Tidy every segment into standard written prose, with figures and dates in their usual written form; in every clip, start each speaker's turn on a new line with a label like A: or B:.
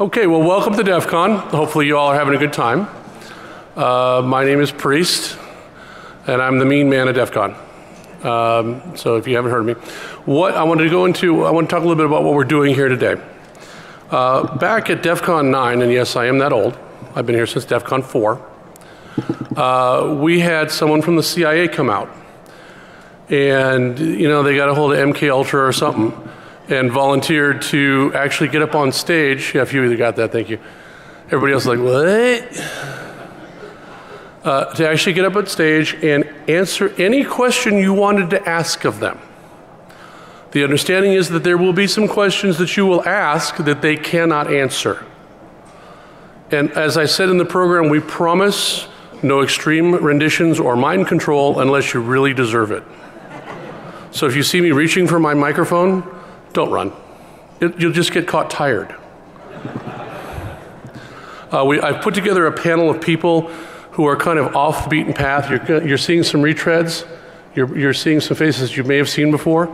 A: Okay, well, welcome to DEFCON. Hopefully you all are having a good time. My name is Priest, and I'm the mean man at DEFCON. So if you haven't heard of me. What I wanted to go into, I want to talk a little bit about what we're doing here today. Back at DEFCON 9, and yes, I am that old. I've been here since DEFCON 4. We had someone from the CIA come out. And, you know, they got a hold of MK Ultra or something and volunteered to actually get up on stage. Yeah, if you either got that, thank you. Everybody else is like, what? To actually get up on stage and answer any question you wanted to ask of them. The understanding is that there will be some questions that you will ask that they cannot answer. And as I said in the program, we promise no extreme renditions or mind control unless you really deserve it. So if you see me reaching for my microphone, don't run. You'll just get caught tired. I've put together a panel of people who are kind of off the beaten path. You're seeing some retreads. You're seeing some faces you may have seen before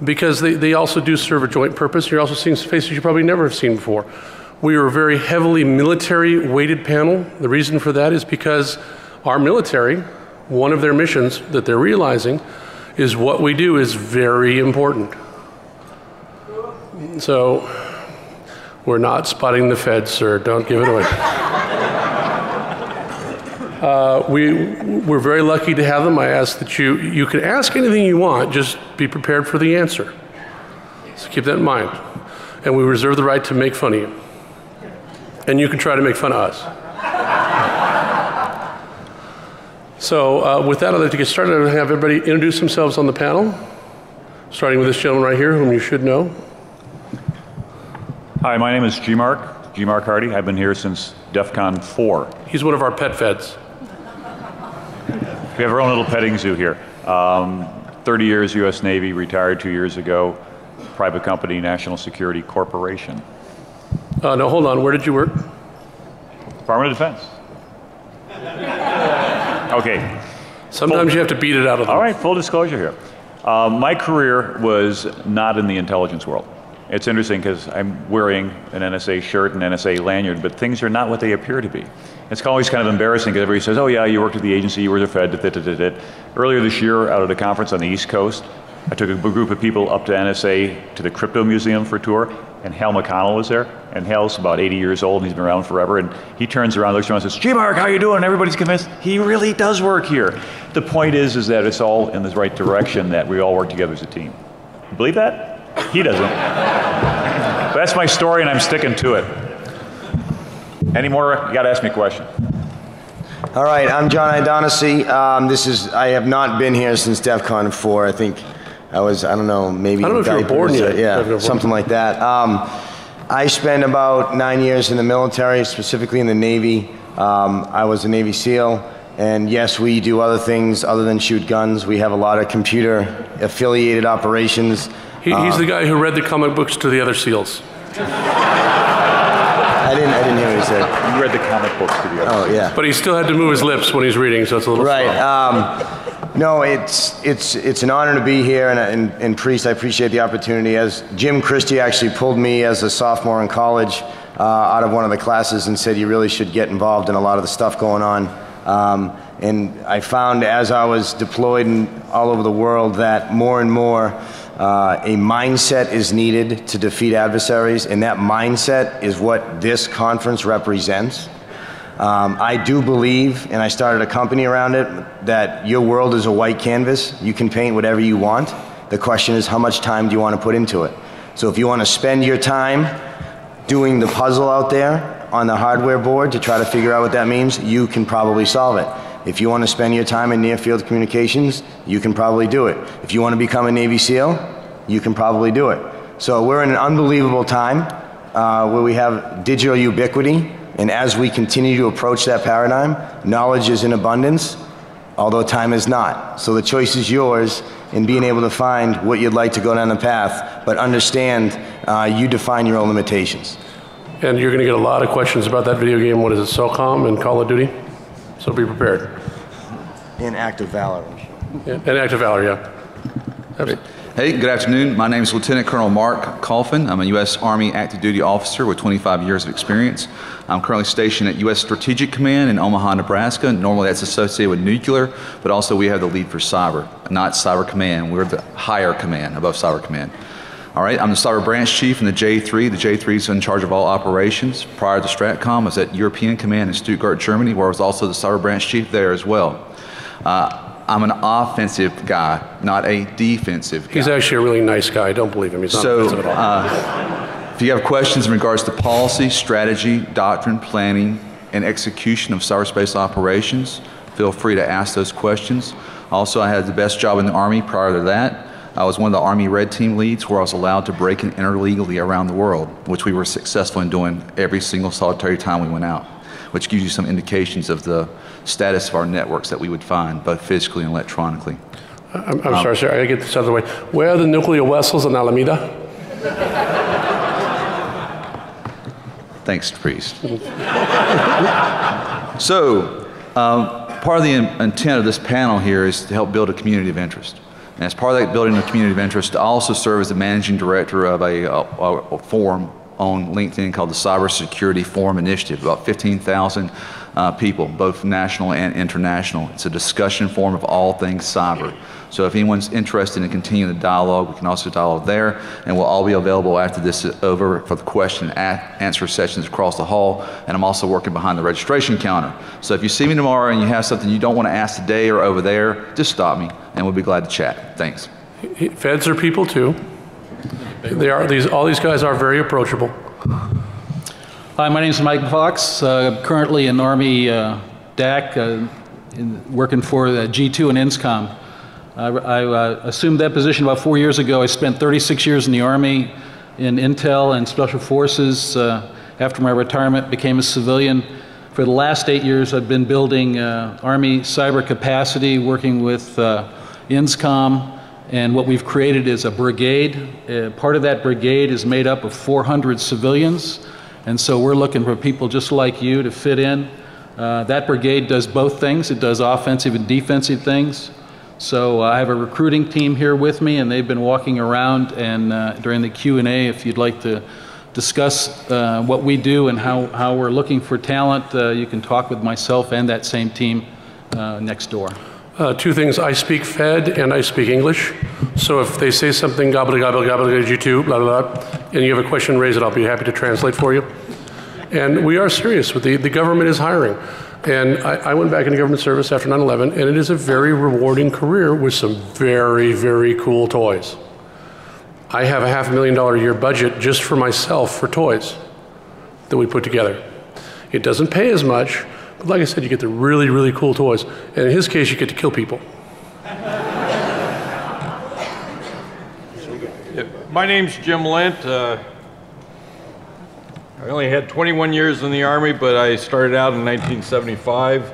A: because they also do serve a joint purpose. You're also seeing some faces you probably never have seen before. We are a very heavily military-weighted panel. The reason for that is because our military, one of their missions that they're realizing is what we do is very important. So, we're not spotting the feds, sir. Don't give it away. We're very lucky to have them. I ask that you can ask anything you want, just be prepared for the answer. So keep that in mind. And we reserve the right to make fun of you. And you can try to make fun of us. So with that, I'd like to get started. I'm going to have everybody introduce themselves on the panel, starting with this gentleman right here, whom you should know.
B: Hi, my name is G-Mark Hardy. I've been here since DEFCON 4.
A: He's one of our pet feds.
B: We have our own little petting zoo here. 30 years U.S. Navy, retired 2 years ago, private company, National Security Corporation.
A: No, hold on. Where did you work?
B: Department of Defense. Okay.
A: Sometimes you have to beat it out of them.
B: All right, full disclosure here. My career was not in the intelligence world. It's interesting because I'm wearing an NSA shirt and NSA lanyard, but things are not what they appear to be. It's always kind of embarrassing because everybody says, oh yeah, you worked at the agency, you were the Fed, Earlier this year, out at a conference on the East Coast, I took a group of people up to NSA to the Crypto Museum for a tour, and Hal McConnell was there. And Hal's about 80 years old, and he's been around forever, and he turns around, looks around and says, G-Mark, how you doing? And everybody's convinced he really does work here. The point is that it's all in the right direction, that we all work together as a team. You believe that? He doesn't. But that's my story, and I'm sticking to it. Any more? You got to ask me a question.
C: All right, I'm John O'Donoghue. I have not been here since DEFCON 4. I think I was, I don't know, maybe.
A: I don't know if you were born yet.
C: Yeah, something like that. I spent about 9 years in the military, specifically in the Navy. I was a Navy SEAL. And yes, we do other things other than shoot guns. We have a lot of computer-affiliated operations.
A: He's the guy who read the comic books to the other SEALs.
C: I didn't hear what he said.
B: You read the comic books to the other SEALs.
C: Yeah.
A: But he still had to move his lips when he's reading, so it's a little
C: right.
A: slow.
C: No, it's an honor to be here, and Priest, I appreciate the opportunity. As Jim Christie actually pulled me as a sophomore in college out of one of the classes and said you really should get involved in a lot of the stuff going on. And I found as I was deployed all over the world that more and more a mindset is needed to defeat adversaries, and that mindset is what this conference represents. I do believe, and I started a company around it, that your world is a white canvas. You can paint whatever you want. The question is, how much time do you want to put into it? So if you want to spend your time doing the puzzle out there on the hardware board to try to figure out what that means, you can probably solve it. If you want to spend your time in near-field communications, you can probably do it. If you want to become a Navy SEAL, you can probably do it. So we're in an unbelievable time where we have digital ubiquity, and as we continue to approach that paradigm, knowledge is in abundance, although time is not. So the choice is yours in being able to find what you'd like to go down the path, but understand you define your own limitations.
A: And you're going to get a lot of questions about that video game. What is it, SOCOM and Call of Duty? So be prepared.
C: In Act of Valor.
A: Yeah, and Act of Valor, yeah.
D: Hey, good afternoon. My name is Lieutenant Colonel Mark Coffin. I'm a U.S. Army active duty officer with 25 years of experience. I'm currently stationed at U.S. Strategic Command in Omaha, Nebraska. Normally that's associated with nuclear, but also we have the lead for cyber, not Cyber Command. We're the higher command above Cyber Command. All right, I'm the Cyber Branch Chief in the J3. The J3 is in charge of all operations. Prior to STRATCOM, I was at European Command in Stuttgart, Germany, where I was also the Cyber Branch Chief there as well. I'm an offensive guy, not a defensive guy.
A: He's actually a really nice guy. Don't believe him. He's not offensive at all.
D: If you have questions in regards to policy, strategy, doctrine, planning, and execution of cyberspace operations, feel free to ask those questions. Also, I had the best job in the Army prior to that. I was one of the Army Red Team leads where I was allowed to break and enter legally around the world, which we were successful in doing every single solitary time we went out, which gives you some indications of the status of our networks that we would find, both physically and electronically.
A: I'm sorry, sir. I gotta get this out of the way. Where are the nuclear vessels in Alameda?
D: Thanks, Priest. So, part of the intent of this panel here is to help build a community of interest. And as part of that building a community of interest, I also serve as the managing director of a forum on LinkedIn called the Cybersecurity Forum Initiative, about 15,000 people, both national and international. It's a discussion forum of all things cyber. So if anyone's interested in continuing the dialogue, we can also dialogue there, and we'll all be available after this is over for the question and answer sessions across the hall, and I'm also working behind the registration counter. So if you see me tomorrow and you have something you don't want to ask today or over there, just stop me, and we'll be glad to chat. Thanks.
A: Feds are people too. All these guys are very approachable.
E: Hi, my name is Mike Fox. Currently in Army DAC, working for the G2 and INSCOM. I assumed that position about 4 years ago. I spent 36 years in the Army in Intel and Special Forces. After my retirement, became a civilian. For the last 8 years, I've been building Army cyber capacity, working with INSCOM. And what we've created is a brigade. Part of that brigade is made up of 400 civilians. And so we're looking for people just like you to fit in. That brigade does both things. It does offensive and defensive things. So I have a recruiting team here with me, and they've been walking around, and during the Q&A, if you'd like to discuss what we do and how we're looking for talent, you can talk with myself and that same team next door.
A: Two things, I speak Fed and I speak English. So if they say something, gobble, gobble, gobble, G2, blah, blah, blah, and you have a question, raise it, I'll be happy to translate for you. And we are serious with the government is hiring. And I went back into government service after 9/11, and it is a very rewarding career with some very, very cool toys. I have a $500,000 a year budget just for myself for toys that we put together. It doesn't pay as much, but like I said, you get the really, really cool toys. And in his case, you get to kill people.
F: My name's Jim Lent. I only had 21 years in the Army, but I started out in 1975,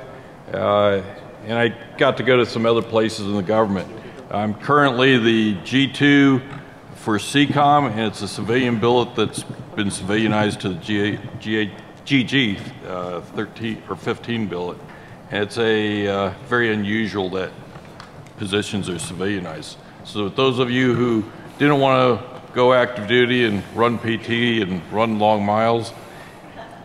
F: and I got to go to some other places in the government. I'm currently the G2 for CCOM, and it's a civilian billet that's been civilianized to the GG 13 or 15 billet. And it's a very unusual that positions are civilianized. So those of you who didn't want to go active duty and run PT and run long miles,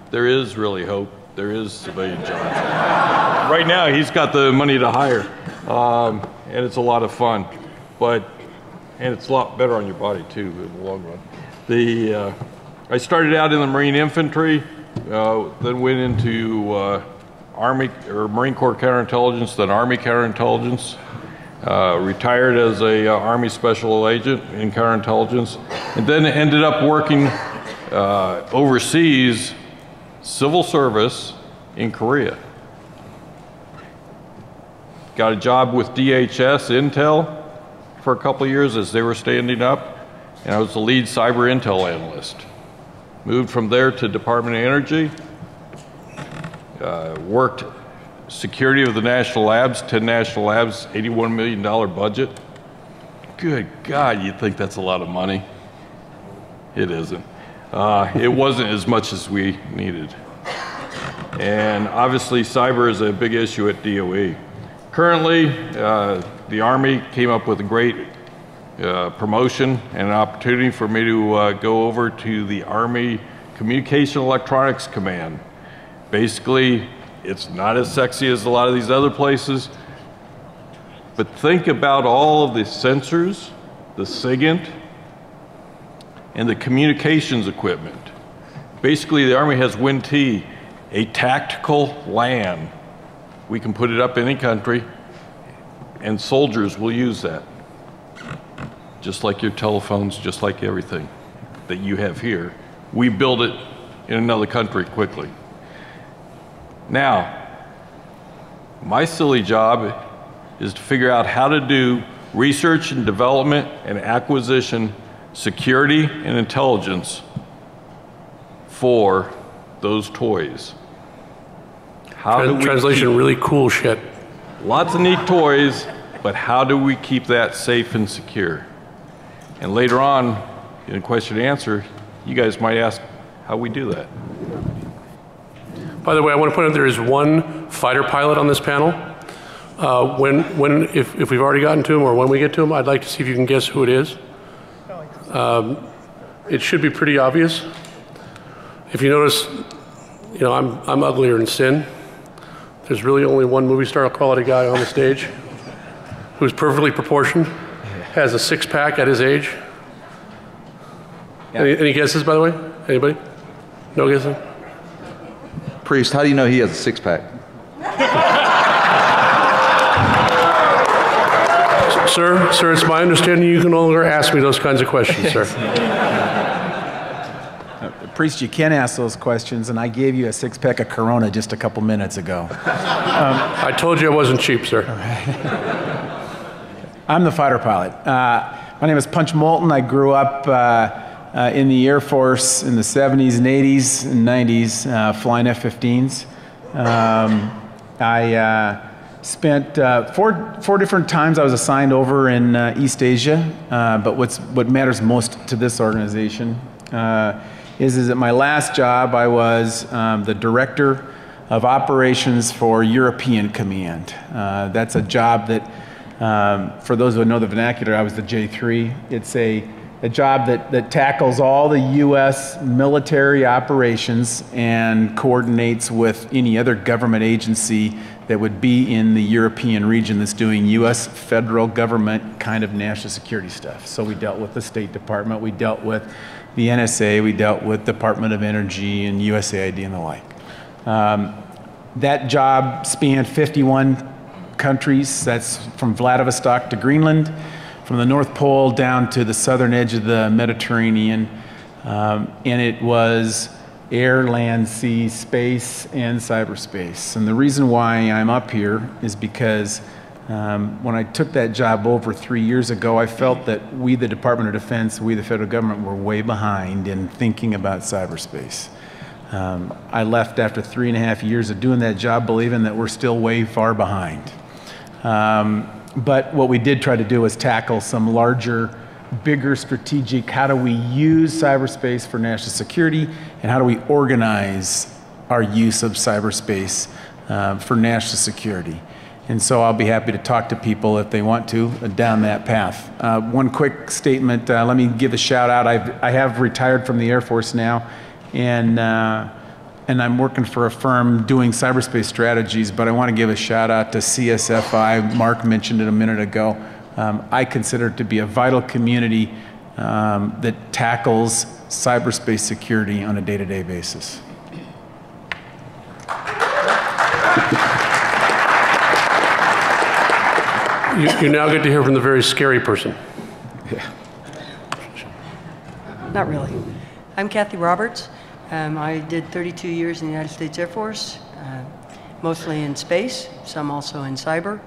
F: there is really hope. There is civilian jobs. Right now, he's got the money to hire, and it's a lot of fun. And it's a lot better on your body too in the long run. I started out in the Marine Infantry, then went into Army or Marine Corps counterintelligence, then Army counterintelligence. Retired as a Army Special Agent in counterintelligence, and then ended up working overseas, civil service in Korea. Got a job with DHS Intel for a couple of years as they were standing up, and I was the lead cyber intel analyst. Moved from there to Department of Energy, worked security of the national labs, 10 national labs, $81 million budget. Good God, you'd think that's a lot of money. It isn't. It wasn't as much as we needed. And obviously cyber is a big issue at DOE. Currently, the Army came up with a great promotion and an opportunity for me to go over to the Army Communication Electronics Command. Basically, it's not as sexy as a lot of these other places, but think about all of the sensors, the SIGINT, and the communications equipment. Basically, the Army has WIN-T, a tactical LAN. We can put it up in any country, and soldiers will use that. Just like your telephones, just like everything that you have here. We build it in another country quickly. Now, my silly job is to figure out how to do research and development and acquisition, security and intelligence for those toys. How do we
A: Translation, really cool shit.
F: lots of neat toys, but how do we keep that safe and secure? And later on, in a question and answer, you guys might ask how we do that.
A: By the way, I want to point out there is one fighter pilot on this panel. If we've already gotten to him or when we get to him, I'd like to see if you can guess who it is. It should be pretty obvious. If you notice, you know, I'm uglier than sin. There's really only one movie star quality guy on the stage who's perfectly proportioned, has a six-pack at his age. Yeah. Any guesses, by the way? Anybody? No guessing?
D: Priest, how do you know he has a six-pack?
A: Sir, it's my understanding you can no longer ask me those kinds of questions, sir.
G: Priest, you can ask those questions, and I gave you a six-pack of Corona just a couple minutes ago.
A: I told you I wasn't cheap, sir.
G: I'm the fighter pilot. My name is Punch Moulton. I grew up in the Air Force in the 70s and 80s and 90s, flying F-15s. I spent four different times I was assigned over in East Asia, but what matters most to this organization is that my last job I was the director of operations for European Command. That's a job that, for those who know the vernacular, I was the J3. It's a job that tackles all the U.S. military operations and coordinates with any other government agency that would be in the European region that's doing U.S. federal government kind of national security stuff. So we dealt with the State Department, we dealt with the NSA, we dealt with Department of Energy and USAID and the like. That job spanned 51 countries. That's from Vladivostok to Greenland, from the North Pole down to the southern edge of the Mediterranean. And it was air, land, sea, space, and cyberspace. And the reason why I'm up here is because when I took that job over 3 years ago, I felt that we, the Department of Defense, we, the federal government, were way behind in thinking about cyberspace. I left after 3.5 years of doing that job believing that we're still way far behind. But what we did try to do was tackle some larger, bigger strategic, how do we use cyberspace for national security, and how do we organize our use of cyberspace for national security. And so I'll be happy to talk to people if they want to down that path. One quick statement, let me give a shout out. I have retired from the Air Force now, and I'm working for a firm doing cyberspace strategies, but I want to give a shout out to CSFI. Mark mentioned it a minute ago. I consider it to be a vital community that tackles cyberspace security on a day-to-day basis.
A: You now get to hear from the very scary person.
G: Yeah.
H: Not really. I'm Kathy Roberts. I did 32 years in the United States Air Force, mostly in space, some also in cyber.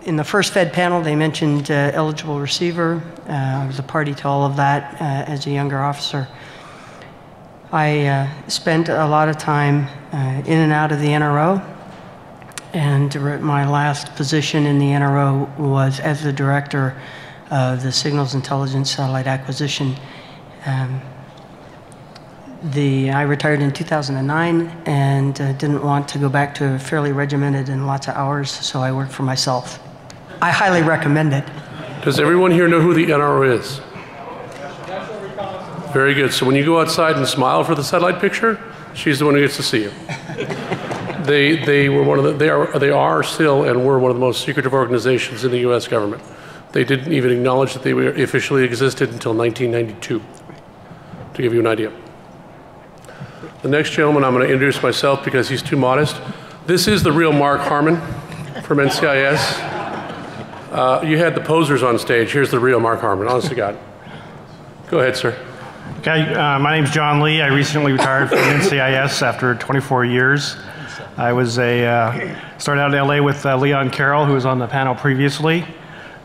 H: In the first Fed panel, they mentioned eligible receiver. I was a party to all of that as a younger officer. I spent a lot of time in and out of the NRO, and my last position in the NRO was as the director of the Signals Intelligence Satellite Acquisition. I retired in 2009 and didn't want to go back to fairly regimented and lots of hours, so I worked for myself. I highly recommend it.
A: Does everyone here know who the NRO is? Very good. So when you go outside and smile for the satellite picture, she's the one who gets to see you. They were one of the, they are still and were one of the most secretive organizations in the U.S. government. They didn't even acknowledge that they officially existed until 1992, to give you an idea. The next gentleman, I'm going to introduce myself because he's too modest. This is the real Mark Harmon from NCIS. You had the posers on stage. Here's the real Mark Harmon, honest to God. Go ahead, sir.
I: Okay, my name's John Lee. I recently retired from NCIS after 24 years. I was started out in LA with Leon Carroll, who was on the panel previously.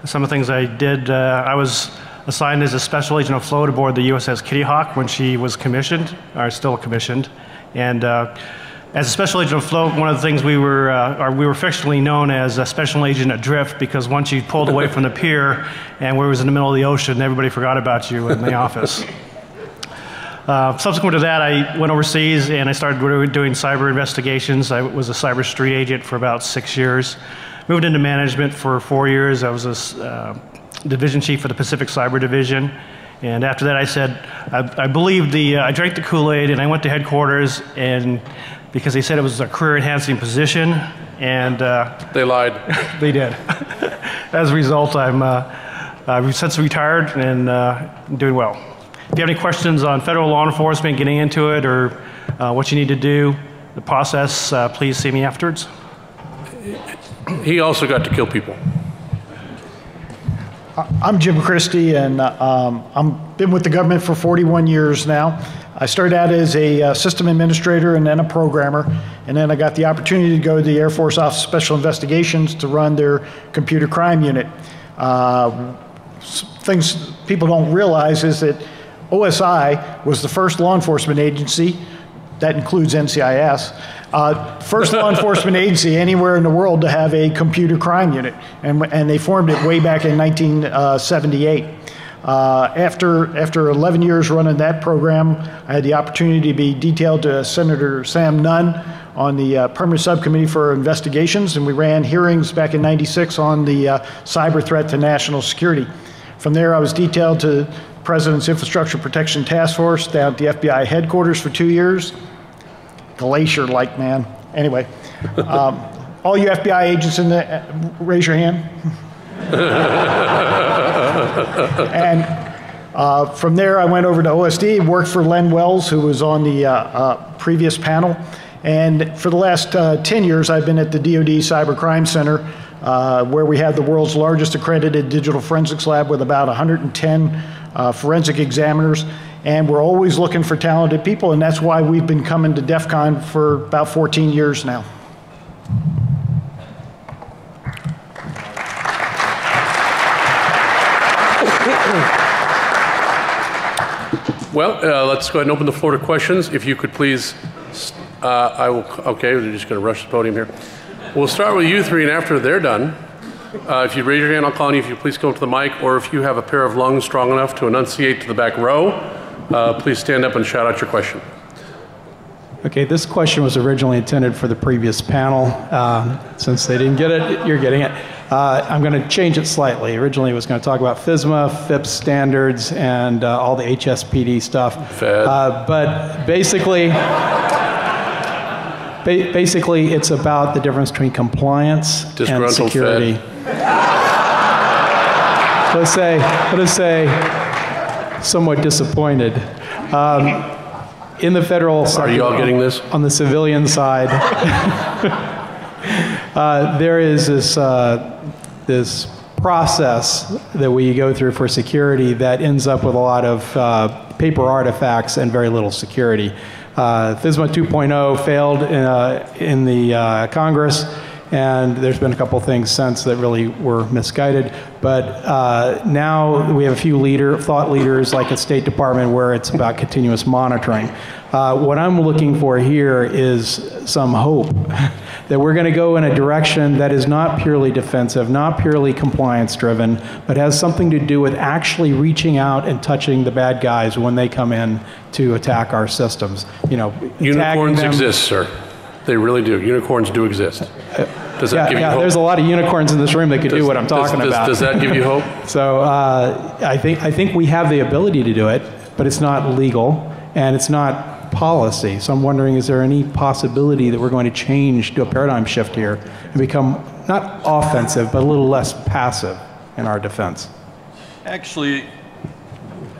I: Some of the things I did, I was assigned as a special agent afloat aboard the USS Kitty Hawk when she was commissioned, or still commissioned. And as a special agent afloat, one of the things we were affectionately known as a special agent adrift, because once you pulled away from the pier and we was in the middle of the ocean, everybody forgot about you in the office. Subsequent to that, I went overseas and I started doing cyber investigations. I was a cyber street agent for about 6 years. Moved into management for 4 years. I was a division chief for the Pacific Cyber Division. And after that, I said, I believed I drank the Kool-Aid and I went to headquarters, and because they said it was a career-enhancing position, and
A: they lied.
I: They did. As a result, I've since retired and doing well. If you have any questions on federal law enforcement, getting into it, or what you need to do, the process, please see me afterwards.
A: He also got to kill people.
J: I'm Jim Christie, and I've been with the government for 41 years now. I started out as a system administrator and then a programmer, and then I got the opportunity to go to the Air Force Office of Special Investigations to run their computer crime unit. Things people don't realize is that OSI was the first law enforcement agency, that includes NCIS, first law enforcement agency anywhere in the world to have a computer crime unit, and they formed it way back in 1978. After 11 years running that program, I had the opportunity to be detailed to Senator Sam Nunn on the Permanent Subcommittee for Investigations, and we ran hearings back in '96 on the cyber threat to national security. From there, I was detailed to President's Infrastructure Protection Task Force down at the FBI headquarters for 2 years. Glacier-like, man. Anyway, all you FBI agents in the, raise your hand. And from there, I went over to OSD, worked for Len Wells, who was on the previous panel. And for the last 10 years, I've been at the DoD Cyber Crime Center, where we have the world's largest accredited digital forensics lab with about 110 forensic examiners. And we're always looking for talented people, and that's why we've been coming to DEFCON for about 14 years now.
A: Well, let's go ahead and open the floor to questions. If you could please, okay, we're just going to rush the podium here. We'll start with you three, and after they're done, if you raise your hand, I'll call on you. If you please come up to the mic, or if you have a pair of lungs strong enough to enunciate to the back row, please stand up and shout out your question.
K: Okay, this question was originally intended for the previous panel. Since they didn't get it, you're getting it. I'm going to change it slightly. Originally, I was going to talk about FISMA, FIPS standards, and all the HSPD stuff. But basically, it's about the difference between compliance and security. Let's say, somewhat disappointed. In the federal sector,
A: are you all getting this?
K: On the civilian side, there is this process that we go through for security that ends up with a lot of paper artifacts and very little security. FISMA 2.0 failed in the Congress, and there's been a couple things since that really were misguided. But now we have a few thought leaders like the State Department where it's about continuous monitoring. What I'm looking for here is some hope that we're going to go in a direction that is not purely defensive, not purely compliance driven, but has something to do with actually reaching out and touching the bad guys when they come in to attack our systems. You know,
A: unicorns exist, sir. They really do. Unicorns do exist. Does that give you hope?
K: There's a lot of unicorns in this room that could do what I'm talking about.
A: Does that give you hope?
K: So I think we have the ability to do it, but it's not legal and it's not policy. So I'm wondering, is there any possibility that we're going to change, do a paradigm shift here and become not offensive, but a little less passive in our defense?
F: Actually,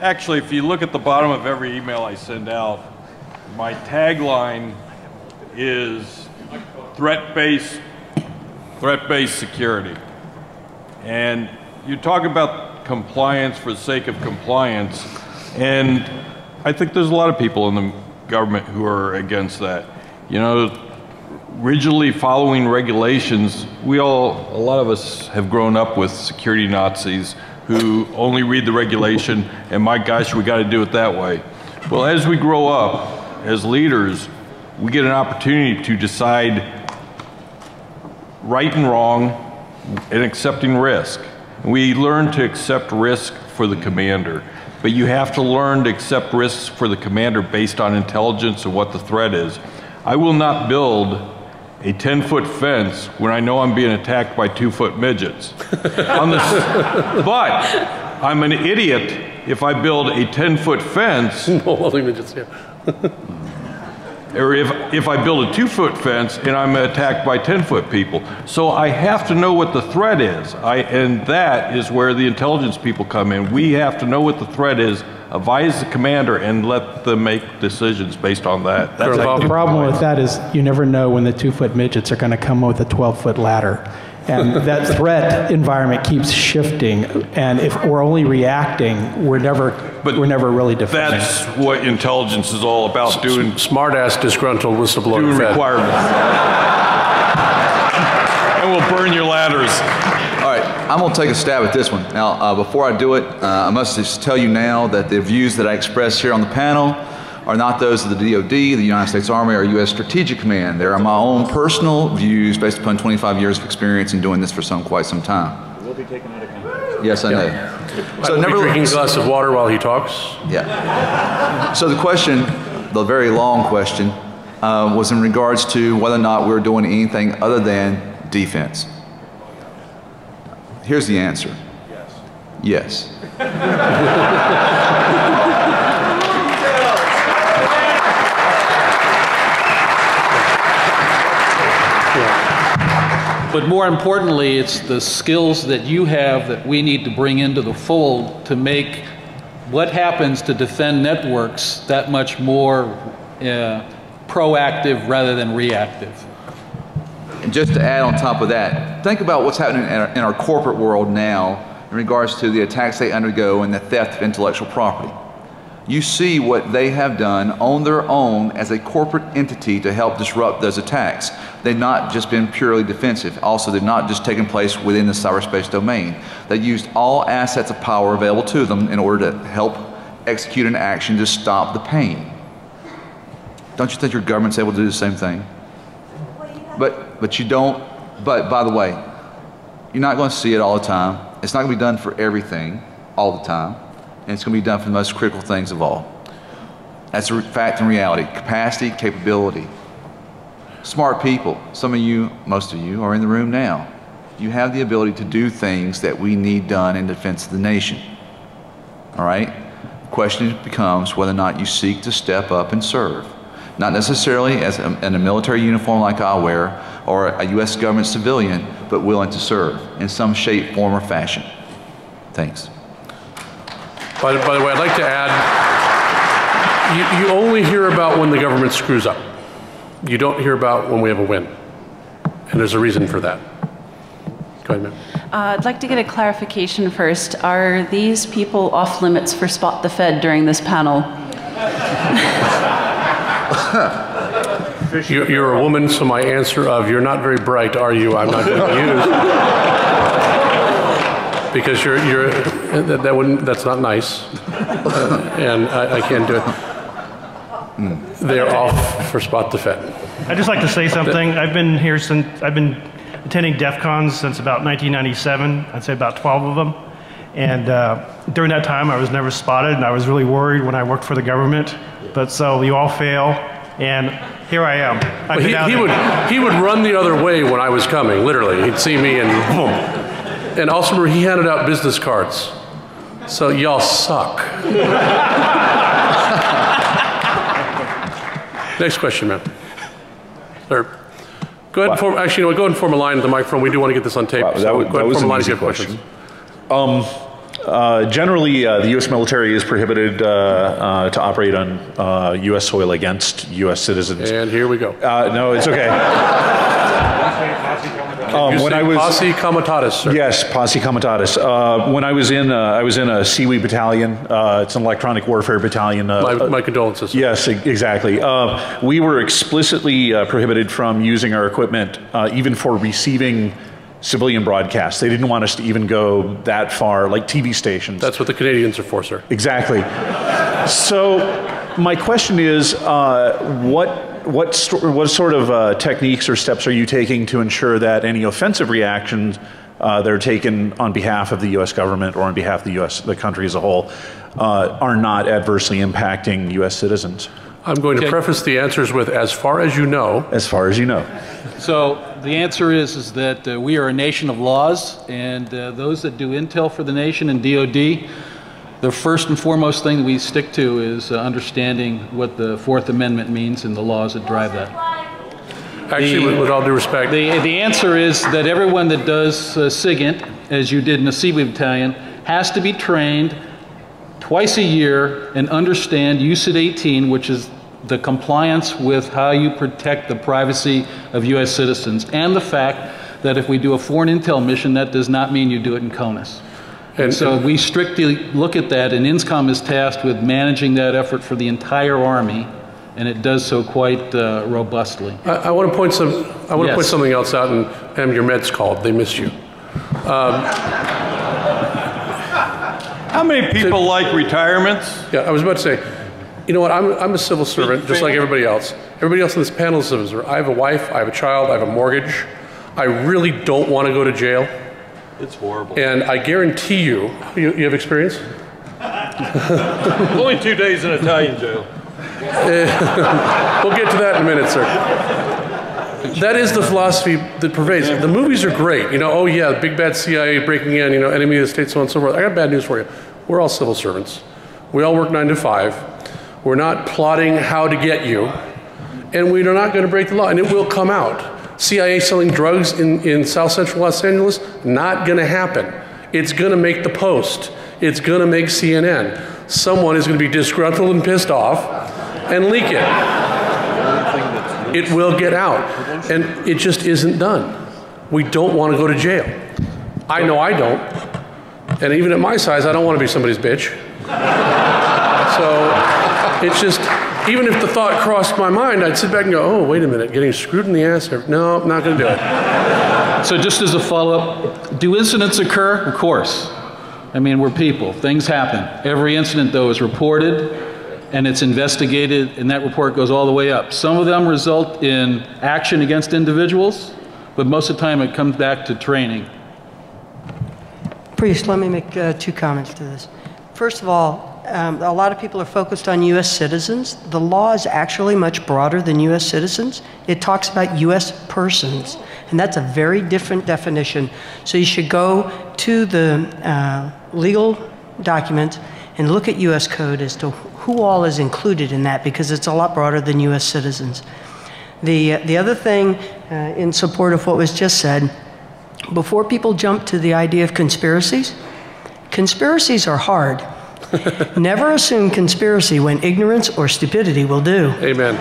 F: if you look at the bottom of every email I send out, my tagline is threat-based security. And you talk about compliance for the sake of compliance, and I think there's a lot of people in the government who are against that. You know, rigidly following regulations, a lot of us have grown up with security Nazis who only read the regulation and my gosh, we got to do it that way. Well, as we grow up as leaders, we get an opportunity to decide right and wrong and accepting risk. We learn to accept risk for the commander, but you have to learn to accept risks for the commander based on intelligence and what the threat is. I will not build a 10-foot fence when I know I'm being attacked by 2-foot midgets. But I'm an idiot if I build a 10-foot fence or if I build a 2-foot fence and I'm attacked by 10-foot people. So I have to know what the threat is, and that is where the intelligence people come in. We have to know what the threat is, advise the commander, and let them make decisions based on that. That's
K: the problem with that is you never know when the 2-foot midgets are going to come with a 12-foot ladder. And that threat environment keeps shifting, and if we're only reacting, we're never really defending.
F: That's what intelligence is all about, doing
A: smart-ass disgruntled whistleblower.
F: Doing requirements. And we'll burn your ladders.
D: All right, I'm going to take a stab at this one. Now, before I do it, I must just tell you now that the views that I express here on the panel are not those of the DoD, the United States Army, or U.S. Strategic Command. They are my own personal views based upon 25 years of experience in doing this for quite some time.
B: We'll be taking that account.
D: Yes, I know.
A: So never drinking a glass of water while he talks.
D: Yeah. So the question, the very long question, was in regards to whether or not we're doing anything other than defense. Here's the answer. Yes.
E: But more importantly, it's the skills that you have that we need to bring into the fold to make what happens to defend networks that much more proactive rather than reactive.
D: And just to add on top of that, think about what's happening in our corporate world now in regards to the attacks they undergo and the theft of intellectual property. You see what they have done on their own as a corporate entity to help disrupt those attacks. They've not just been purely defensive. Also, they've not just taken place within the cyberspace domain. They used all assets of power available to them in order to help execute an action to stop the pain. Don't you think your government's able to do the same thing? But you don't, but by the way, you're not going to see it all the time. It's not going to be done for everything all the time. And it's going to be done for the most critical things of all. That's a fact and reality. Capacity, capability. Smart people, some of you, most of you, are in the room now. You have the ability to do things that we need done in defense of the nation. All right? The question becomes whether or not you seek to step up and serve. Not necessarily as in a military uniform like I wear, or a U.S. government civilian, but willing to serve in some shape, form, or fashion. Thanks.
A: By the way, I'd like to add, you only hear about when the government screws up. You don't hear about when we have a win. And there's a reason for that. Go ahead, ma'am.
L: I'd like to get a clarification first. Are these people off limits for Spot the Fed during this panel?
A: You're a woman, so my answer of you're not very bright, are you? I'm not going to use. Because that's not nice. And I can't do it. They're off for Spot the Fed.
I: I'd just like to say something. I've been attending DEFCONs since about 1997. I'd say about 12 of them. And during that time, I was never spotted, and I was really worried when I worked for the government. But so you all fail, And here I am.
A: He would run the other way when I was coming, literally. He'd see me and boom. And also remember, he handed out business cards. So y'all suck. Next question, man. Sir. Go ahead and form, actually, you know what, go ahead and form a line at the microphone. We do want to get this on tape.
M: Wow,
A: So go ahead and form a line if you have
M: question.
A: questions.
M: Generally, the U.S. military is prohibited to operate on U.S. soil against U.S. citizens.
A: And here we go.
M: No, it's okay.
A: When I was posse comitatus, sir.
M: Yes, posse comitatus. When I was in a Seaweed battalion. It's an electronic warfare battalion.
A: My condolences.
M: Yes, exactly. We were explicitly prohibited from using our equipment, even for receiving civilian broadcasts. They didn't want us to even go that far, like TV stations.
A: That's what the Canadians are for, sir.
M: Exactly. So my question is, what sort of techniques or steps are you taking to ensure that any offensive reactions that are taken on behalf of the U.S. government or on behalf of the country as a whole, are not adversely impacting U.S. citizens?
A: I'm going to preface the answers with, as far as you know.
M: As far as you know.
E: So the answer is that we are a nation of laws, and those that do intel for the nation and DOD, the first and foremost thing that we stick to is understanding what the Fourth Amendment means and the laws that drive that.
A: Actually, with all due respect.
E: The answer is that everyone that does SIGINT, as you did in the Seaweed Battalion, has to be trained twice a year and understand UCIT 18, which is the compliance with how you protect the privacy of U.S. citizens, and the fact that if we do a foreign intel mission, that does not mean you do it in CONUS. And so we strictly look at that, and INSCOM is tasked with managing that effort for the entire Army, and it does so quite robustly.
A: I want to point point something else out, and your meds called. They missed you.
F: How many people like retirements?
A: Yeah, I was about to say, you know what, I'm a civil servant, just like everybody else. Everybody else on this panel is a civil servant. I have a wife, I have a child, I have a mortgage. I really don't want to go to jail.
F: It's horrible.
A: And I guarantee you have experience?
F: Only 2 days in Italian jail.
A: We'll get to that in a minute, sir. That is the philosophy that pervades. The movies are great. You know, oh yeah, big bad CIA breaking in, you know, enemy of the state, so on and so forth. I got bad news for you. We're all civil servants. We all work 9 to 5. We're not plotting how to get you. And we are not going to break the law, and it will come out. CIA selling drugs in South Central Los Angeles, not going to happen. It's going to make the Post. It's going to make CNN. Someone is going to be disgruntled and pissed off and leak it. It will get out. And it just isn't done. We don't want to go to jail. I know I don't. And even at my size, I don't want to be somebody's bitch. So it's just, even if the thought crossed my mind, I'd sit back and go, oh, wait a minute, getting screwed in the ass? No, I'm not going to do it.
E: So just as a follow-up, do incidents occur? Of course. I mean, we're people. Things happen. Every incident, though, is reported, and it's investigated, and that report goes all the way up. Some of them result in action against individuals, but most of the time it comes back to training.
H: Priest, let me make 2 comments to this. First of all, a lot of people are focused on U.S. citizens. The law is actually much broader than U.S. citizens. It talks about U.S. persons, and that's a very different definition. So you should go to the legal document and look at U.S. code as to who all is included in that, because it's a lot broader than U.S. citizens. The other thing in support of what was just said, before people jump to the idea of conspiracies are hard. Never assume conspiracy when ignorance or stupidity will do.
A: Amen.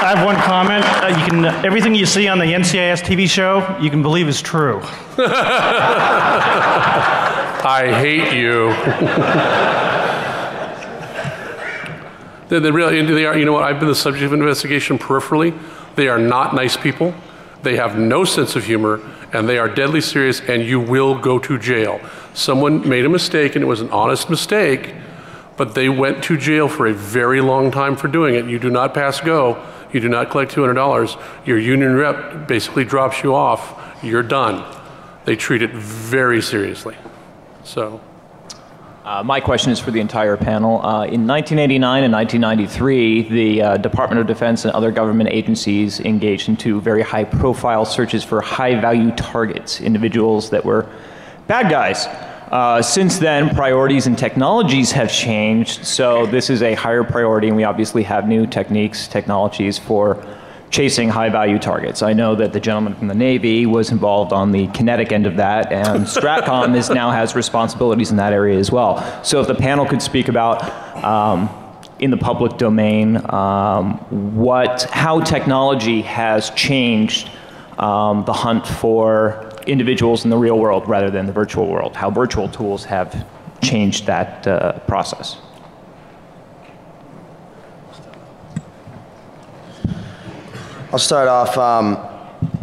I: I have one comment. Everything you see on the NCIS TV show, you can believe is true.
A: I hate you. They are, you know what, I've been the subject of investigation peripherally. They are not nice people. They have no sense of humor, and they are deadly serious, and you will go to jail. Someone made a mistake, and it was an honest mistake, but they went to jail for a very long time for doing it. You do not pass go. You do not collect $200. Your union rep basically drops you off. You're done. They treat it very seriously. So.
N: My question is for the entire panel. In 1989 and 1993, the Department of Defense and other government agencies engaged in two very high-profile searches for high-value targets, individuals that were bad guys. Since then, priorities and technologies have changed, so this is a higher priority, and we obviously have new techniques, technologies for chasing high-value targets. I know that the gentleman from the Navy was involved on the kinetic end of that, and Stratcom now has responsibilities in that area as well. So if the panel could speak about, in the public domain, how technology has changed the hunt for individuals in the real world rather than the virtual world, how virtual tools have changed that process.
C: I'll start off.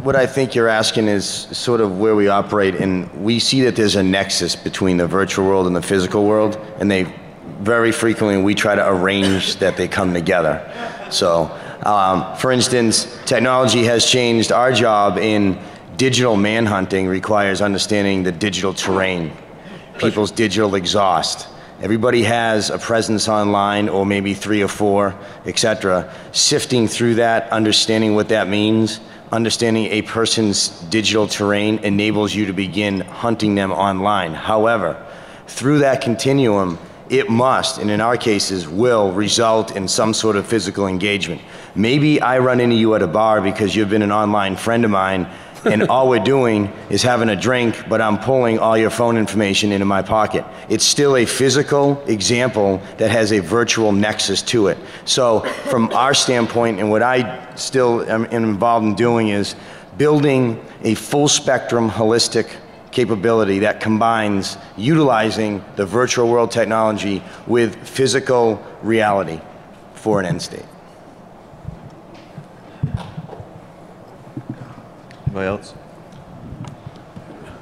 C: What I think you're asking is sort of where we operate, and we see that there's a nexus between the virtual world and the physical world, and they very frequently we try to arrange that they come together. So, for instance, technology has changed. Our job in digital manhunting requires understanding the digital terrain, people's digital exhaust. Everybody has a presence online, or maybe 3 or 4, etc. Sifting through that, understanding what that means, understanding a person's digital terrain enables you to begin hunting them online. However, through that continuum, it must, and in our cases, will result in some sort of physical engagement. Maybe I run into you at a bar because you've been an online friend of mine, and all we're doing is having a drink, but I'm pulling all your phone information into my pocket. It's still a physical example that has a virtual nexus to it. So from our standpoint, and what I still am involved in doing, is building a full spectrum holistic capability that combines utilizing the virtual world technology with physical reality for an end state.
O: Anybody else?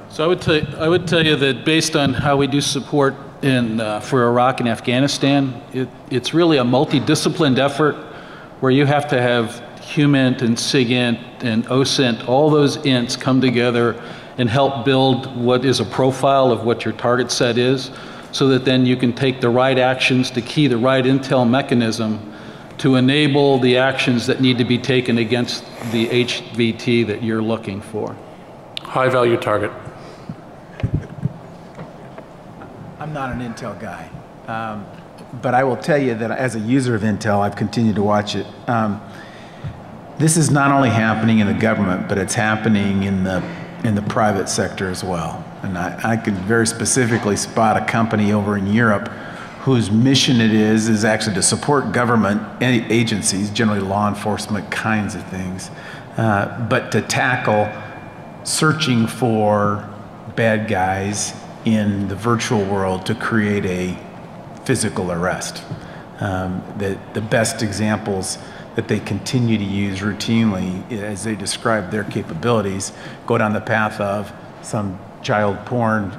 E: So I would tell you that based on how we do support for Iraq and Afghanistan, it's really a multidisciplined effort where you have to have HUMINT and SIGINT and OSINT, all those ints come together and help build what is a profile of what your target set is, so that then you can take the right actions to key the right intel mechanism to enable the actions that need to be taken against the HVT that you're looking for.
A: High value target.
G: I'm not an Intel guy, but I will tell you that as a user of Intel, I've continued to watch it. This is not only happening in the government, but it's happening in the private sector as well. And I can very specifically spot a company over in Europe whose mission it is actually to support government agencies, generally law enforcement kinds of things, but to tackle searching for bad guys in the virtual world to create a physical arrest. The best examples that they continue to use routinely as they describe their capabilities go down the path of some child porn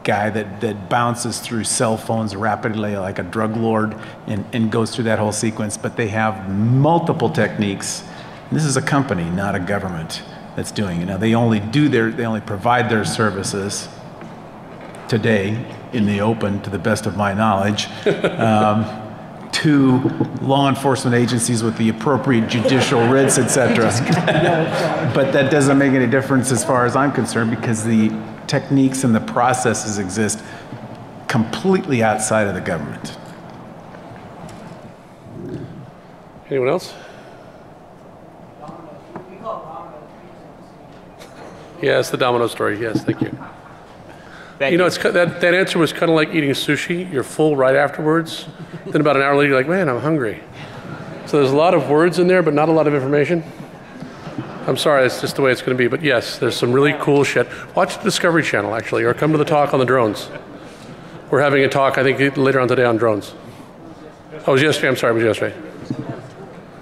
G: guy that bounces through cell phones rapidly like a drug lord and goes through that whole sequence. But they have multiple techniques. And this is a company, not a government, that's doing it. Now they only provide their services today in the open, to the best of my knowledge, to law enforcement agencies with the appropriate judicial writs, etc. But that doesn't make any difference as far as I'm concerned, because the techniques and the processes exist completely outside of the government.
A: Anyone else? Yes, the domino story. Yes, thank you. You know, that answer was kind of like eating sushi. You're full right afterwards. Then about an hour later, you're like, man, I'm hungry. So there's a lot of words in there, but not a lot of information. I'm sorry, it's just the way it's going to be. But yes, there's some really cool shit. Watch the Discovery Channel, actually, or come to the talk on the drones. We're having a talk, I think, later on today on drones. Oh, it was yesterday. I'm sorry, it was yesterday.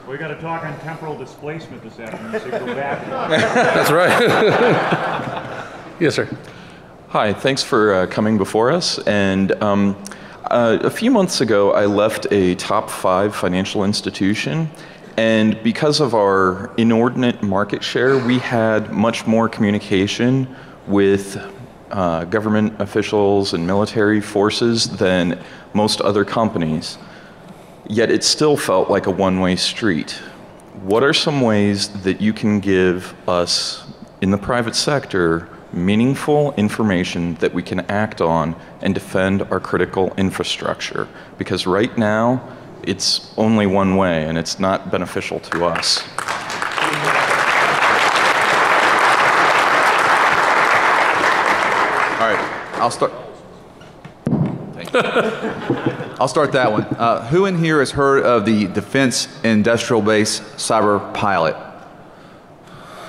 B: We got to talk on temporal displacement this afternoon, so go back.
A: That's right. Yes, sir.
O: Hi, thanks for coming before us. And a few months ago, I left a top 5 financial institution. And because of our inordinate market share, we had much more communication with government officials and military forces than most other companies, yet it still felt like a one-way street. What are some ways that you can give us in the private sector meaningful information that we can act on and defend our critical infrastructure? Because right now, it's only one way, and it's not beneficial to us.
D: All right, I'll start. Thank you. I'll start that one. Who in here has heard of the Defense Industrial Base Cyber Pilot?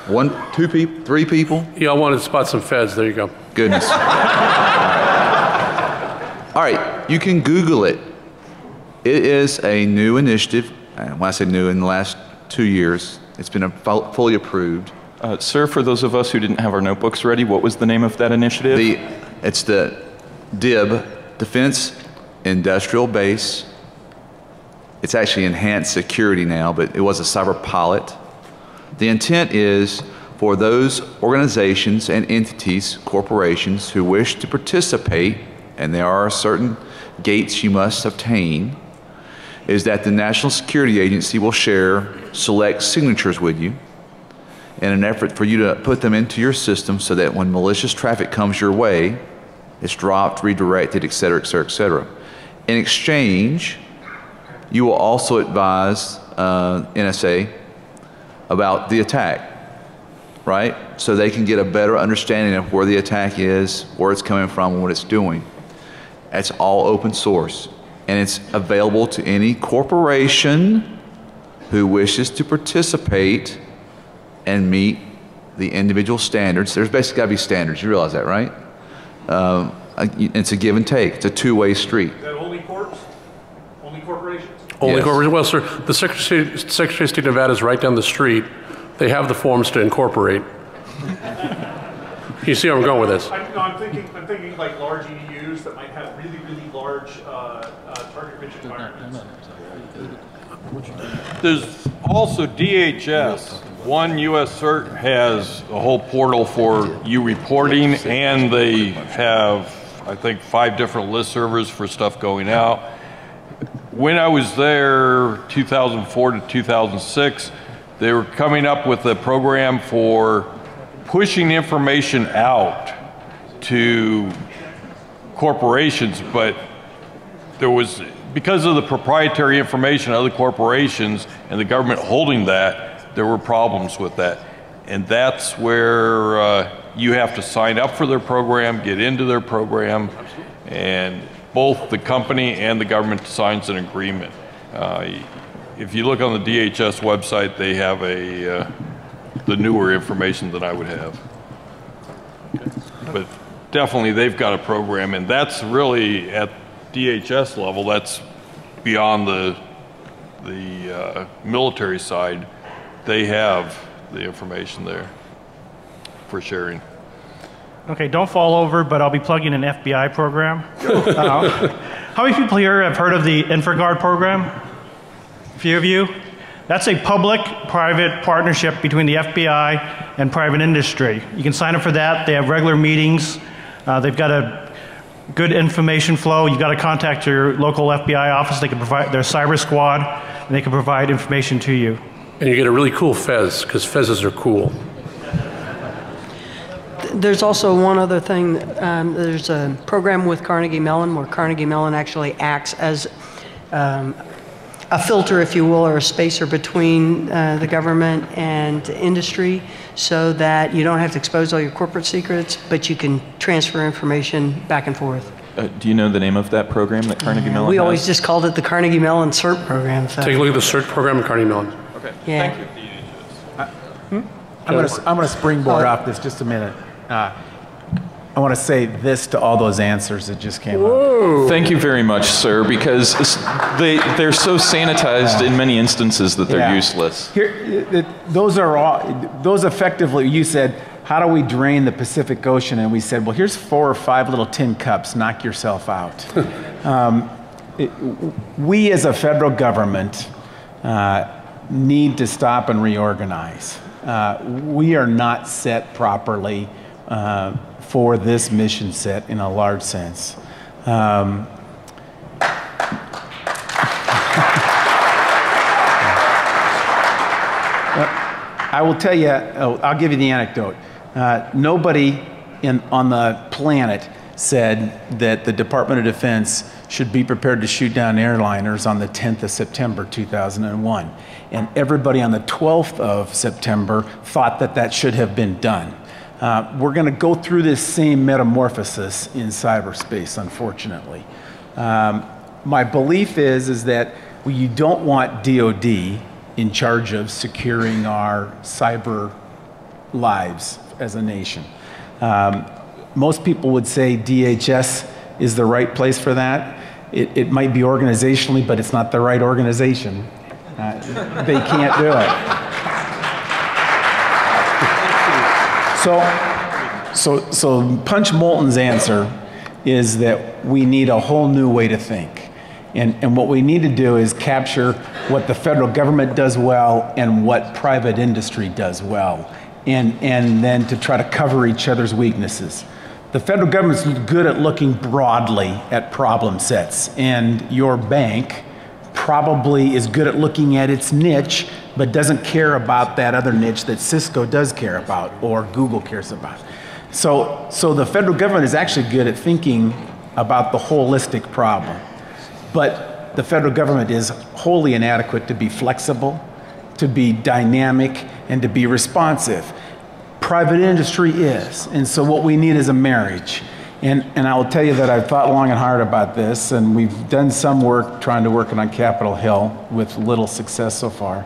D: 1, 2 people, 3 people?
A: Yeah, I wanted to spot some feds. There you go.
D: Goodness. All right, you can Google it. It is a new initiative. When I say new, in the last 2 years, it's been fully approved.
O: Sir, for those of us who didn't have our notebooks ready, what was the name of that initiative?
D: It's the DIB, Defense Industrial Base. It's actually enhanced security now, but it was a cyber pilot. The intent is for those organizations and entities, corporations, who wish to participate, and there are certain gates you must obtain, is that the National Security Agency will share select signatures with you in an effort for you to put them into your system so that when malicious traffic comes your way, it's dropped, redirected, et cetera, et cetera, et cetera. In exchange, you will also advise NSA about the attack, right? So they can get a better understanding of where the attack is, where it's coming from, and what it's doing. It's all open source, and it's available to any corporation who wishes to participate and meet the individual standards. There's basically got to be standards. You realize that, right? It's a give and take. It's a two-way street.
M: Is that only corps? Only corporations?
A: Only
D: Yes.
A: corporation. Well, sir, the Secretary of State of Nevada is right down the street. They have the forms to incorporate. You see where I'm going with this?
M: I'm thinking like large EDUs that might have really, really large target-rich environments.
F: There's also DHS. One U.S. CERT has a whole portal for you reporting, and they have, I think, 5 different list servers for stuff going out. When I was there, 2004 to 2006, they were coming up with a program for pushing information out to corporations, but there was, because of the proprietary information of other corporations and the government holding that, there were problems with that. And that's where you have to sign up for their program, get into their program, and both the company and the government signs an agreement. If you look on the DHS website, they have the newer information than I would have. But definitely they've got a program, and that's really at DHS level, that's beyond the military side. They have the information there for sharing.
I: Okay, don't fall over, but I'll be plugging an FBI program. How many people here have heard of the InfraGard program? A few of you? That's a public-private partnership between the FBI and private industry. You can sign up for that. They have regular meetings. They've got a good information flow. You've got to contact your local FBI office. They can provide their cyber squad, and they can provide information to you.
A: And you get a really cool fez, because fezzes are cool.
H: There's also one other thing. There's a program with Carnegie Mellon where Carnegie Mellon actually acts as a filter, if you will, or a spacer between the government and industry, so that you don't have to expose all your corporate secrets, but you can transfer information back and forth.
O: Do you know the name of that program that Carnegie Mellon
H: We
O: has?
H: always just called it the Carnegie Mellon CERT program. So.
A: Take a look at the CERT program at Carnegie Mellon.
O: Okay,
H: Yeah.
O: thank you.
G: I'm going to springboard off this just a minute. I want to say this to all those answers that just came up.
O: Thank you very much, sir, because they're so sanitized in many instances that they're useless.
G: Here, those effectively, you said, how do we drain the Pacific Ocean? And we said, well, here's 4 or 5 little tin cups, knock yourself out. We as a federal government need to stop and reorganize. We are not set properly for this mission set in a large sense. I will tell you, I'll give you the anecdote. Nobody on the planet said that the Department of Defense should be prepared to shoot down airliners on the 10th of September 2001. And everybody on the 12th of September thought that that should have been done. We're going to go through this same metamorphosis in cyberspace, unfortunately. My belief is that you don't want DOD in charge of securing our cyber lives as a nation. Most people would say DHS is the right place for that. It might be organizationally, but it's not the right organization. They can't do it. So Punch Moulton's answer is that we need a whole new way to think. And what we need to do is capture what the federal government does well and what private industry does well, and then to try to cover each other's weaknesses. The federal government's good at looking broadly at problem sets, and your bank probably is good at looking at its niche, but doesn't care about that other niche that Cisco does care about or Google cares about. So the federal government is actually good at thinking about the holistic problem. But the federal government is wholly inadequate to be flexible, to be dynamic, and to be responsive. Private industry is, and so what we need is a marriage. And I will tell you that I've thought long and hard about this, and we've done some work trying to work it on Capitol Hill with little success so far.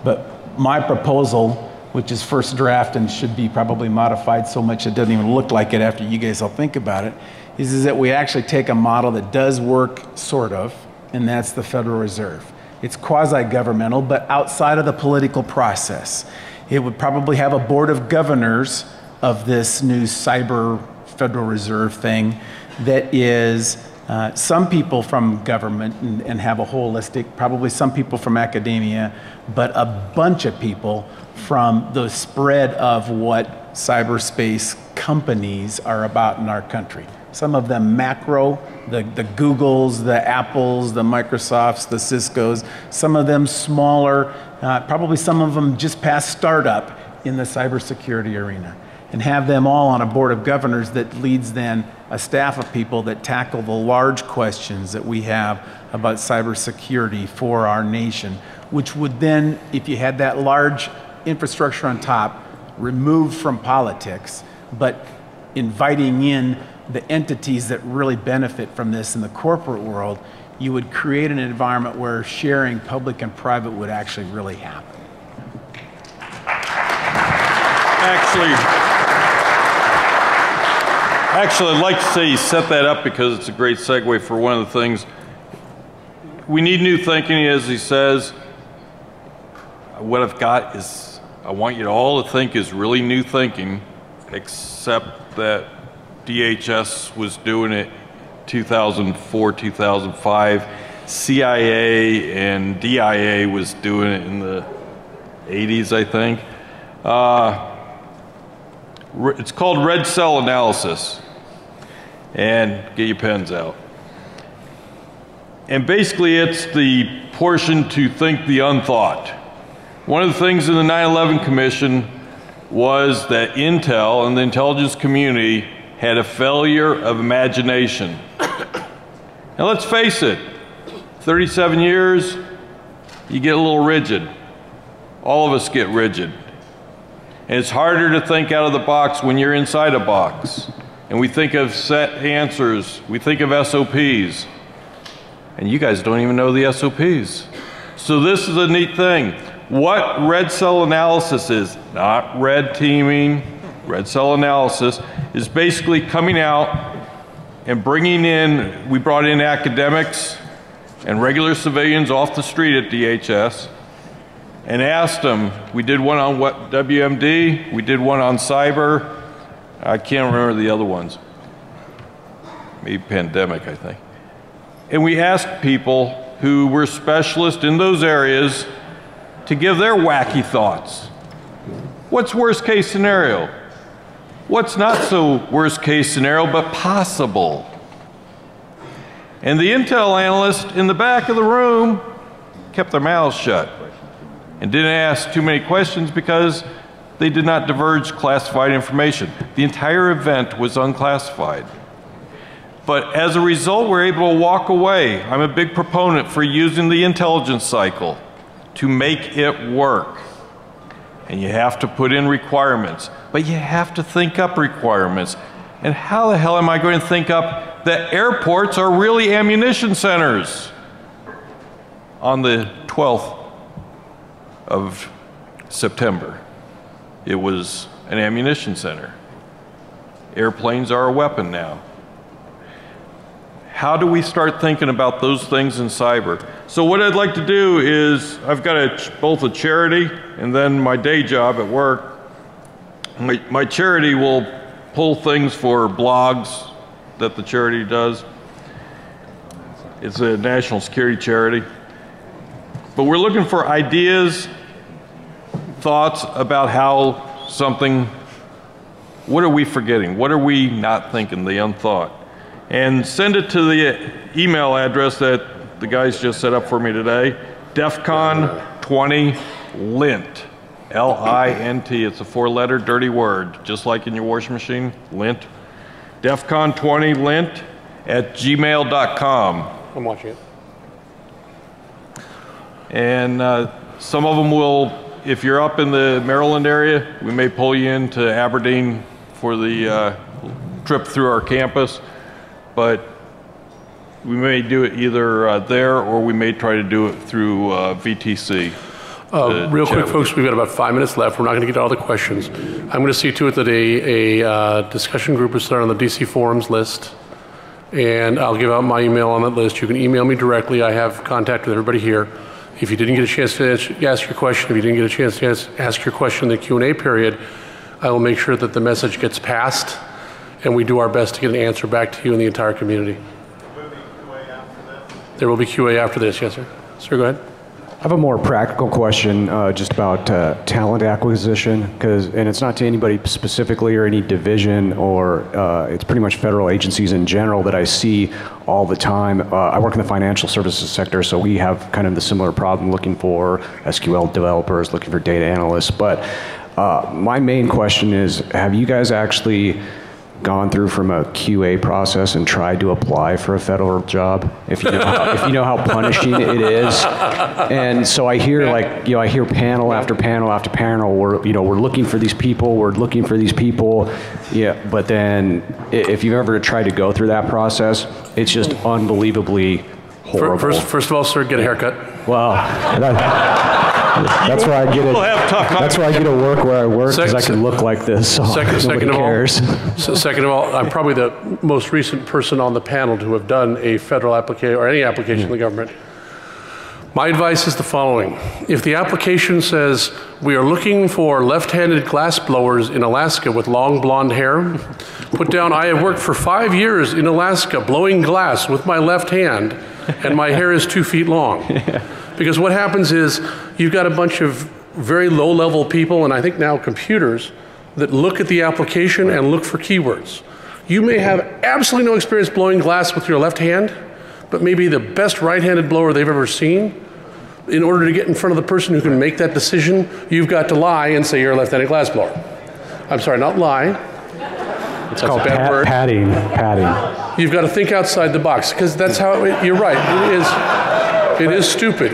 G: But my proposal, which is first draft and should be probably modified so much it doesn't even look like it after you guys all think about it, is that we actually take a model that does work, sort of, and that's the Federal Reserve. It's quasi-governmental, but outside of the political process. It would probably have a board of governors of this new cyber Federal Reserve thing that is some people from government and have a holistic, probably some people from academia, but a bunch of people from the spread of what cyberspace companies are about in our country. Some of them macro, the Googles, the Apples, the Microsofts, the Ciscos, some of them smaller, probably some of them just past startup in the cybersecurity arena, and have them all on a board of governors that leads then a staff of people that tackle the large questions that we have about cybersecurity for our nation, which would then, if you had that large infrastructure on top, removed from politics, but inviting in the entities that really benefit from this in the corporate world, you would create an environment where sharing public and private would actually really happen.
F: Actually, I'd like to say you set that up because it's a great segue for one of the things. We need new thinking, as he says. What I've got is, I want you all to think is really new thinking, except that DHS was doing it 2004, 2005. CIA and DIA was doing it in the 80s, I think. It's called red cell analysis. And get your pens out. And basically it's the portion to think the unthought. One of the things in the 9/11 Commission was that Intel and the intelligence community had a failure of imagination. Now let's face it, 37 years, you get a little rigid. All of us get rigid. And it's harder to think out of the box when you're inside a box. And we think of set answers, we think of SOPs. And you guys don't even know the SOPs. So this is a neat thing. What red cell analysis is, not red teaming, red cell analysis, is basically coming out and bringing in, we brought in academics and regular civilians off the street at DHS and asked them, we did one on what WMD, we did one on cyber, I can't remember the other ones, maybe pandemic, I think. And we asked people who were specialists in those areas to give their wacky thoughts. What's worst case scenario? What's not so worst case scenario, but possible? And the intel analyst in the back of the room kept their mouths shut and didn't ask too many questions because they did not divulge classified information. The entire event was unclassified. But as a result, we're able to walk away. I'm a big proponent for using the intelligence cycle to make it work. And you have to put in requirements, but you have to think up requirements. And how the hell am I going to think up that airports are really ammunition centers? On the 12th of September, it was an ammunition center. Airplanes are a weapon now. How do we start thinking about those things in cyber? So what I'd like to do is, I've got both a charity and then my day job at work. My charity will pull things for blogs that the charity does. It's a national security charity. But we're looking for ideas, thoughts about how something, what are we forgetting? What are we not thinking, the unthought? And send it to the email address that the guys just set up for me today, DEFCON 20 LINT, L-I-N-T. It's a 4-letter dirty word, just like in your washing machine, lint. DEFCON 20 LINT at gmail.com.
A: I'm watching it.
F: And some of them will, if you're up in the Maryland area, we may pull you into Aberdeen for the trip through our campus, but we may do it either there or we may try to do it through VTC.
A: Real quick, folks, we've got about 5 minutes left. We're not going to get to all the questions. I'm going to see to it that a discussion group is started on the DC Forums list, and I'll give out my email on that list. You can email me directly. I have contact with everybody here. If you didn't get a chance to ask your question, if you didn't get a chance to ask your question in the Q&A period, I will make sure that the message gets passed, and we do our best to get an answer back to you and the entire community. There will be QA after this, yes, sir. Sir, go ahead.
P: I have a more practical question just about talent acquisition, and it's not to anybody specifically or any division, or it's pretty much federal agencies in general that I see all the time. I work in the financial services sector, so we have kind of the similar problem looking for SQL developers, looking for data analysts. But my main question is, have you guys actually gone through from a QA process and tried to apply for a federal job, if you know how punishing it is? And so I hear I hear panel after panel after panel, we're looking for these people, yeah, but then if you've ever tried to go through that process, it's just unbelievably horrible.
A: First of all, sir, get a haircut.
P: Well, that's why I get it. That's why I get to work where I work, because I can look like this. So nobody cares.
A: Second of all, I'm probably the most recent person on the panel to have done a federal application or any application in the government. My advice is the following: if the application says we are looking for left-handed glass blowers in Alaska with long blonde hair, put down I have worked for 5 years in Alaska blowing glass with my left hand, and my hair is 2 feet long. Because what happens is you've got a bunch of very low-level people, and I think now computers, that look at the application and look for keywords. You may have absolutely no experience blowing glass with your left hand, but maybe the best right-handed blower they've ever seen. In order to get in front of the person who can make that decision, you've got to lie and say you're a left-handed glass blower. I'm sorry, not lie.
P: It's called padding.
A: You've got to think outside the box, because that's how you're right. It is stupid.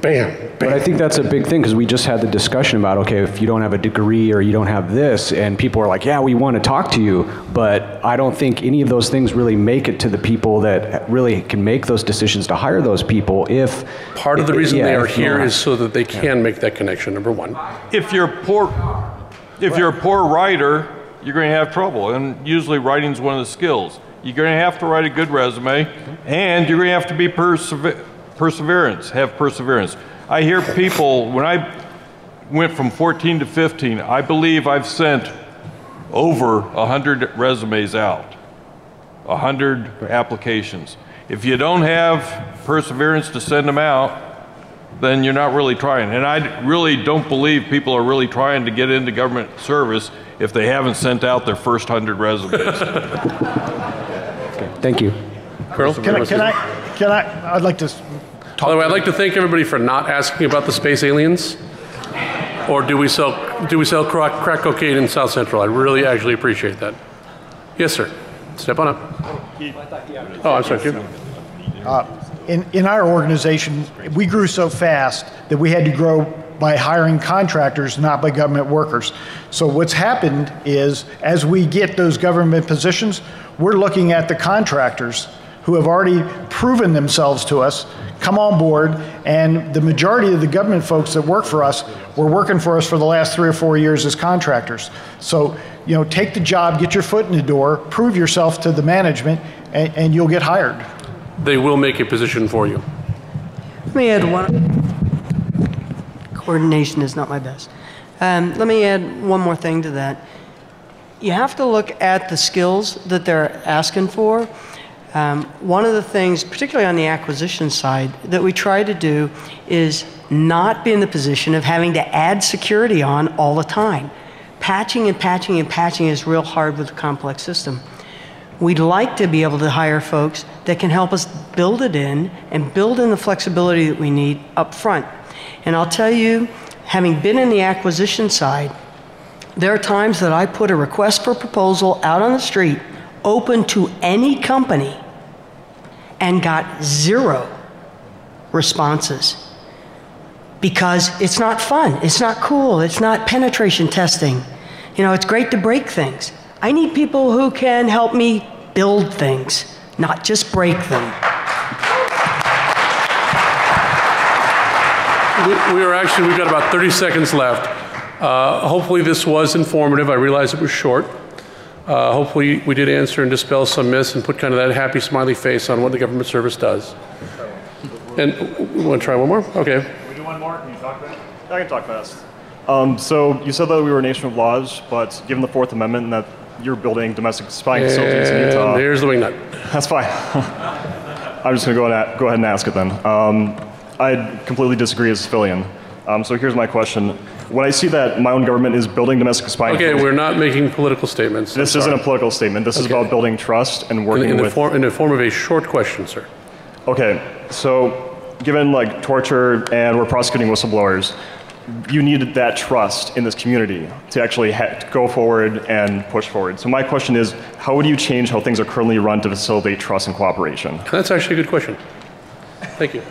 A: Bam.
P: But I think that's a big thing, because we just had the discussion about, okay, if you don't have a degree or you don't have this, and people are like, yeah, we want to talk to you, but I don't think any of those things really make it to the people that really can make those decisions to hire those people. If
A: part of the reason they are here is so that they can make that connection, number one.
F: If you're a poor writer, you're going to have trouble, and usually writing is one of the skills. You're going to have to write a good resume, and you're going to have to be have perseverance. I hear people, when I went from 14 to 15, I believe I've sent over 100 resumes out, 100 applications. If you don't have perseverance to send them out, then you're not really trying. And I really don't believe people are really trying to get into government service if they haven't sent out their first 100 resumes.
P: Thank you.
A: Colonel?
J: I'd like to.
A: By the way, I'd like to thank everybody for not asking about the space aliens. Or do we sell crack cocaine in South Central? I really actually appreciate that. Yes, sir. Step on up. Oh, I'm sorry, Jim.
J: In our organization, we grew so fast that we had to grow by hiring contractors, not by government workers. So what's happened is, as we get those government positions, we're looking at the contractors who have already proven themselves to us, come on board, and the majority of the government folks that work for us were working for us for the last 3 or 4 years as contractors. So, you know, take the job, get your foot in the door, prove yourself to the management, and you'll get hired.
A: They will make a position for you.
H: Let me add one. Coordination is not my best. Let me add one more thing to that. You have to look at the skills that they're asking for. One of the things, particularly on the acquisition side, that we try to do is not be in the position of having to add security on all the time. Patching and patching and patching is real hard with a complex system. We'd like to be able to hire folks that can help us build it in and build in the flexibility that we need up front. And I'll tell you, having been in the acquisition side, there are times that I put a request for proposal out on the street, open to any company, and got 0 responses. Because it's not fun, it's not cool, it's not penetration testing. You know, it's great to break things. I need people who can help me build things, not just break them.
A: We've got about 30 seconds left. Hopefully this was informative. I realize it was short. Hopefully we did answer and dispel some myths and put kind of that happy smiley face on what the government service does. And we want to try one more? Okay.
Q: Can we do one more? Can you talk fast? I can talk fast. So you said that we were a nation of laws, but given the Fourth Amendment and that you're building domestic spying facilities in Utah.
A: Here's the wingnut.
Q: That's fine. I'm just going to go ahead and ask it then. I completely disagree as a civilian. So here's my question. When I see that my own government is building domestic spying...
A: Okay, we're not making political statements.
Q: This isn't a political statement. This is about building trust and working with...
A: In the form of a short question, sir.
Q: Okay, so given like torture and we're prosecuting whistleblowers, you needed that trust in this community to actually go forward and push forward. So my question is, how would you change how things are currently run to facilitate trust and cooperation?
A: That's actually a good question. Thank you.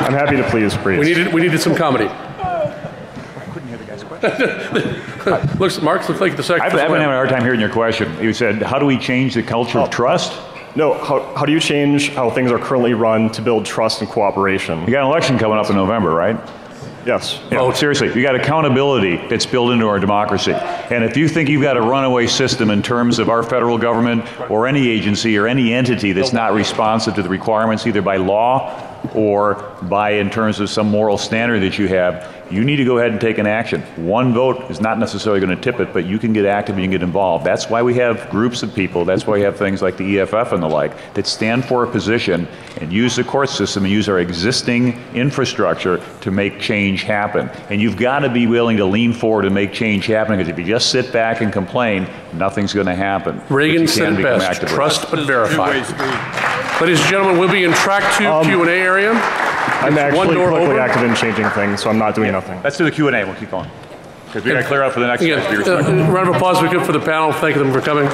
Q: I'm happy to please, Priest.
A: We needed some comedy.
B: I couldn't hear the guy's question.
A: Mark looks like the secretary.
B: I've been having a hard time hearing your question. You said, how do we change the culture of trust?
Q: No, how do you change how things are currently run to build trust and cooperation?
B: You got an election coming up in November, right?
Q: Yes.
B: Yeah. Oh, seriously, you got accountability that's built into our democracy. And if you think you've got a runaway system in terms of our federal government or any agency or any entity that's not responsive to the requirements either by law or by in terms of some moral standard that you have, you need to go ahead and take an action. One vote is not necessarily going to tip it, but you can get active and you can get involved. That's why we have groups of people, that's why we have things like the EFF and the like, that stand for a position and use the court system and use our existing infrastructure to make change happen. And you've got to be willing to lean forward and make change happen, because if you just sit back and complain, nothing's going to happen.
A: Reagan said it best, trust but verify. Ladies and gentlemen, we'll be in track 2 Q&A area.
Q: I'm actually politically active in changing things, so I'm not doing nothing.
B: Let's do the Q&A. We'll keep going. Because we got to clear out for the next
A: round of applause we give for the panel. Thank them for coming.